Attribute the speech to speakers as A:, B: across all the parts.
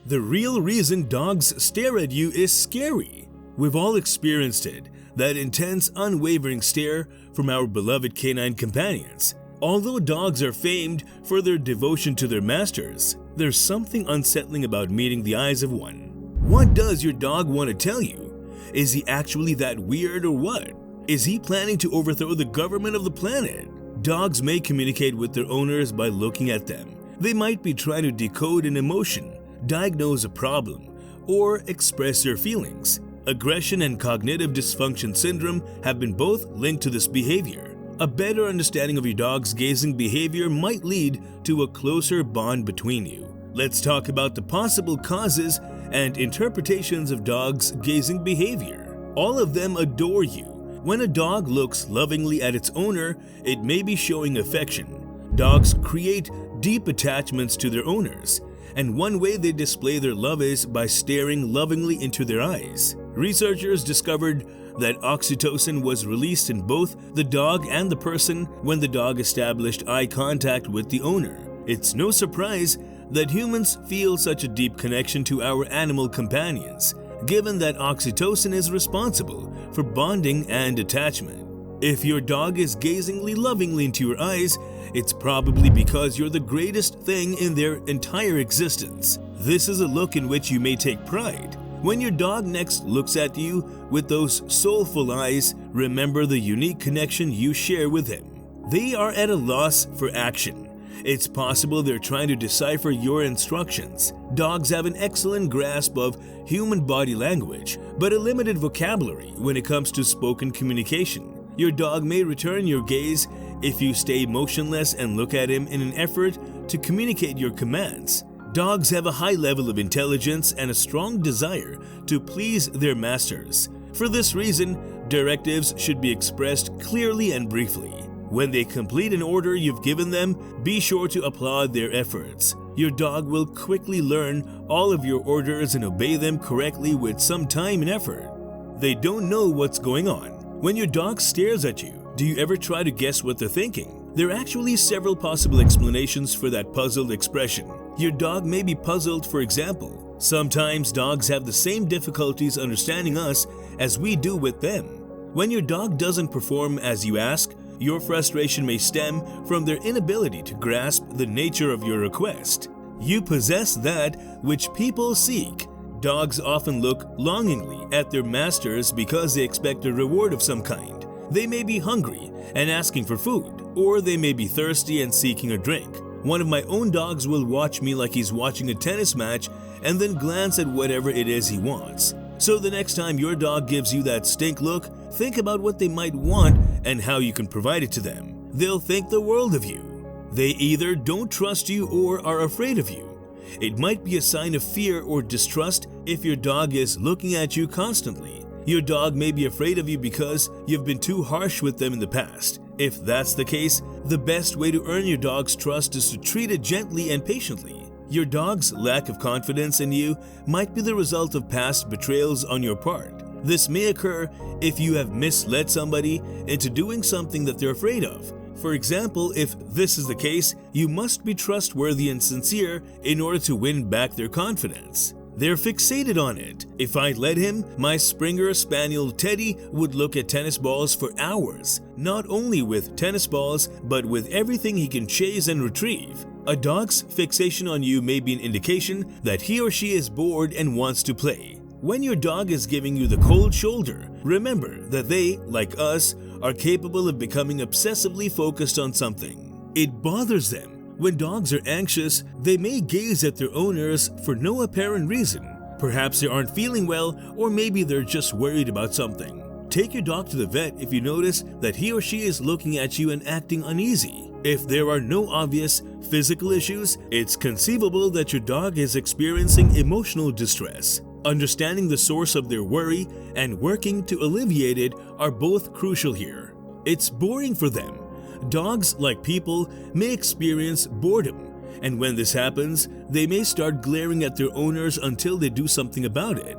A: The real reason dogs stare at you is scary. We've all experienced it, that intense, unwavering stare from our beloved canine companions. Although dogs are famed for their devotion to their masters, there's something unsettling about meeting the eyes of one. What does your dog want to tell you? Is he actually that weird or what? Is he planning to overthrow the government of the planet? Dogs may communicate with their owners by looking at them. They might be trying to decode an emotion, diagnose a problem, or express their feelings. Aggression and cognitive dysfunction syndrome have been both linked to this behavior. A better understanding of your dog's gazing behavior might lead to a closer bond between you. Let's talk about the possible causes and interpretations of dogs' gazing behavior. All of them adore you. When a dog looks lovingly at its owner, it may be showing affection. Dogs create deep attachments to their owners, and one way they display their love is by staring lovingly into their eyes. Researchers discovered that oxytocin was released in both the dog and the person when the dog established eye contact with the owner. It's no surprise that humans feel such a deep connection to our animal companions, given that oxytocin is responsible for bonding and attachment. If your dog is gazingly lovingly into your eyes, it's probably because you're the greatest thing in their entire existence. This is a look in which you may take pride. When your dog next looks at you with those soulful eyes, remember the unique connection you share with him. They are at a loss for action. It's possible they're trying to decipher your instructions. Dogs have an excellent grasp of human body language, but a limited vocabulary when it comes to spoken communication. Your dog may return your gaze if you stay motionless and look at him in an effort to communicate your commands. Dogs have a high level of intelligence and a strong desire to please their masters. For this reason, directives should be expressed clearly and briefly. When they complete an order you've given them, be sure to applaud their efforts. Your dog will quickly learn all of your orders and obey them correctly with some time and effort. They don't know what's going on. When your dog stares at you, do you ever try to guess what they're thinking? There are actually several possible explanations for that puzzled expression. Your dog may be puzzled, for example. Sometimes dogs have the same difficulties understanding us as we do with them. When your dog doesn't perform as you ask, your frustration may stem from their inability to grasp the nature of your request. You possess that which people seek. Dogs often look longingly at their masters because they expect a reward of some kind. They may be hungry and asking for food, or they may be thirsty and seeking a drink. One of my own dogs will watch me like he's watching a tennis match and then glance at whatever it is he wants. So the next time your dog gives you that stink look, think about what they might want and how you can provide it to them. They'll think the world of you. They either don't trust you or are afraid of you. It might be a sign of fear or distrust if your dog is looking at you constantly. Your dog may be afraid of you because you've been too harsh with them in the past. If that's the case, the best way to earn your dog's trust is to treat it gently and patiently. Your dog's lack of confidence in you might be the result of past betrayals on your part. This may occur if you have misled somebody into doing something that they're afraid of. For example, if this is the case, you must be trustworthy and sincere in order to win back their confidence. They're fixated on it. If I let him, my Springer Spaniel Teddy would look at tennis balls for hours, not only with tennis balls, but with everything he can chase and retrieve. A dog's fixation on you may be an indication that he or she is bored and wants to play. When your dog is giving you the cold shoulder, remember that they, like us, are capable of becoming obsessively focused on something. It bothers them. When dogs are anxious, they may gaze at their owners for no apparent reason. Perhaps they aren't feeling well, or maybe they're just worried about something. Take your dog to the vet if you notice that he or she is looking at you and acting uneasy. If there are no obvious physical issues, it's conceivable that your dog is experiencing emotional distress. Understanding the source of their worry and working to alleviate it are both crucial here. It's boring for them. Dogs, like people, may experience boredom, and when this happens, they may start glaring at their owners until they do something about it.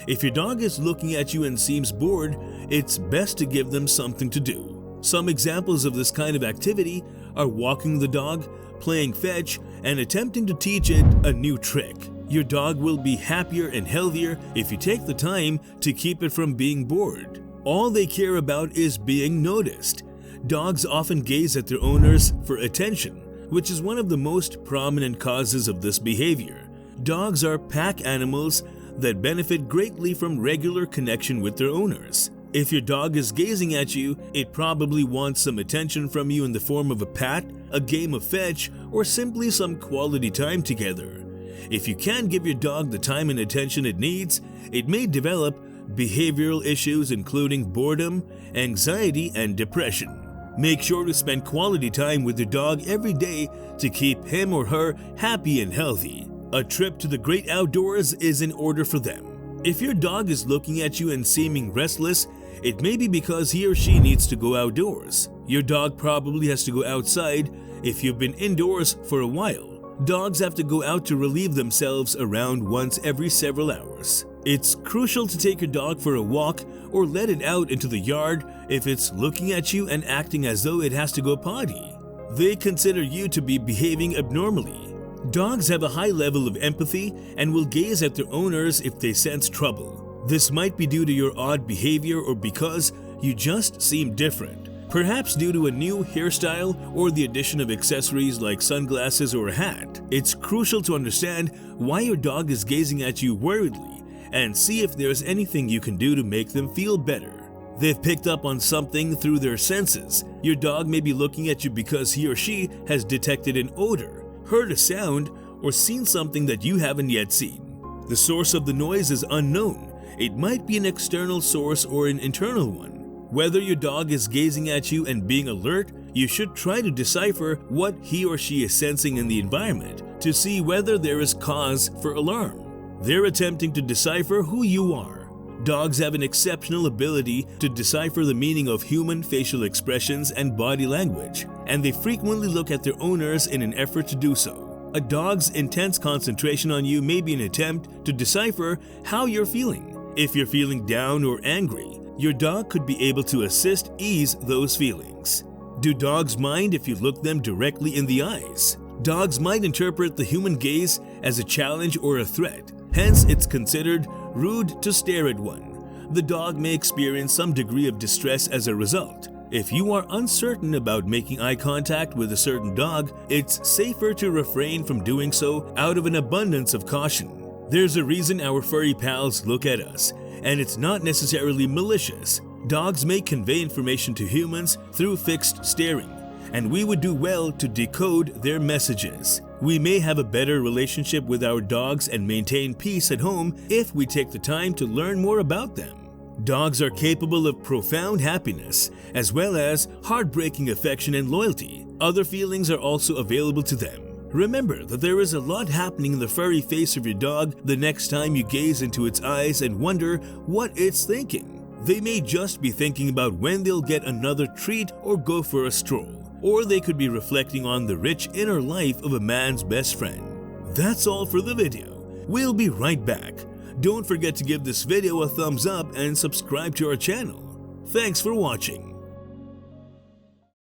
A: If your dog is looking at you and seems bored, it's best to give them something to do. Some examples of this kind of activity are walking the dog, playing fetch, and attempting to teach it a new trick. Your dog will be happier and healthier if you take the time to keep it from being bored. All they care about is being noticed. Dogs often gaze at their owners for attention, which is one of the most prominent causes of this behavior. Dogs are pack animals that benefit greatly from regular connection with their owners. If your dog is gazing at you, it probably wants some attention from you in the form of a pat, a game of fetch, or simply some quality time together. If you can't give your dog the time and attention it needs, it may develop behavioral issues including boredom, anxiety, and depression. Make sure to spend quality time with your dog every day to keep him or her happy and healthy. A trip to the great outdoors is in order for them. If your dog is looking at you and seeming restless, it may be because he or she needs to go outdoors. Your dog probably has to go outside if you've been indoors for a while. Dogs have to go out to relieve themselves around once every several hours. It's crucial to take your dog for a walk or let it out into the yard if it's looking at you and acting as though it has to go potty. They consider you to be behaving abnormally. Dogs have a high level of empathy and will gaze at their owners if they sense trouble. This might be due to your odd behavior or because you just seem different. Perhaps due to a new hairstyle or the addition of accessories like sunglasses or a hat. It's crucial to understand why your dog is gazing at you worriedly and see if there's anything you can do to make them feel better. They've picked up on something through their senses. Your dog may be looking at you because he or she has detected an odor, heard a sound, or seen something that you haven't yet seen. The source of the noise is unknown. It might be an external source or an internal one. Whether your dog is gazing at you and being alert, you should try to decipher what he or she is sensing in the environment to see whether there is cause for alarm. They're attempting to decipher who you are. Dogs have an exceptional ability to decipher the meaning of human facial expressions and body language, and they frequently look at their owners in an effort to do so. A dog's intense concentration on you may be an attempt to decipher how you're feeling. If you're feeling down or angry, your dog could be able to assist ease those feelings. Do dogs mind if you look them directly in the eyes? Dogs might interpret the human gaze as a challenge or a threat. Hence, it's considered rude to stare at one. The dog may experience some degree of distress as a result. If you are uncertain about making eye contact with a certain dog, it's safer to refrain from doing so out of an abundance of caution. There's a reason our furry pals look at us, and it's not necessarily malicious. Dogs may convey information to humans through fixed staring, and we would do well to decode their messages. We may have a better relationship with our dogs and maintain peace at home if we take the time to learn more about them. Dogs are capable of profound happiness, as well as heartbreaking affection and loyalty. Other feelings are also available to them. Remember that there is a lot happening in the furry face of your dog the next time you gaze into its eyes and wonder what it's thinking. They may just be thinking about when they'll get another treat or go for a stroll, or they could be reflecting on the rich inner life of a man's best friend. That's all for the video. We'll be right back. Don't forget to give this video a thumbs up and subscribe to our channel. Thanks for watching.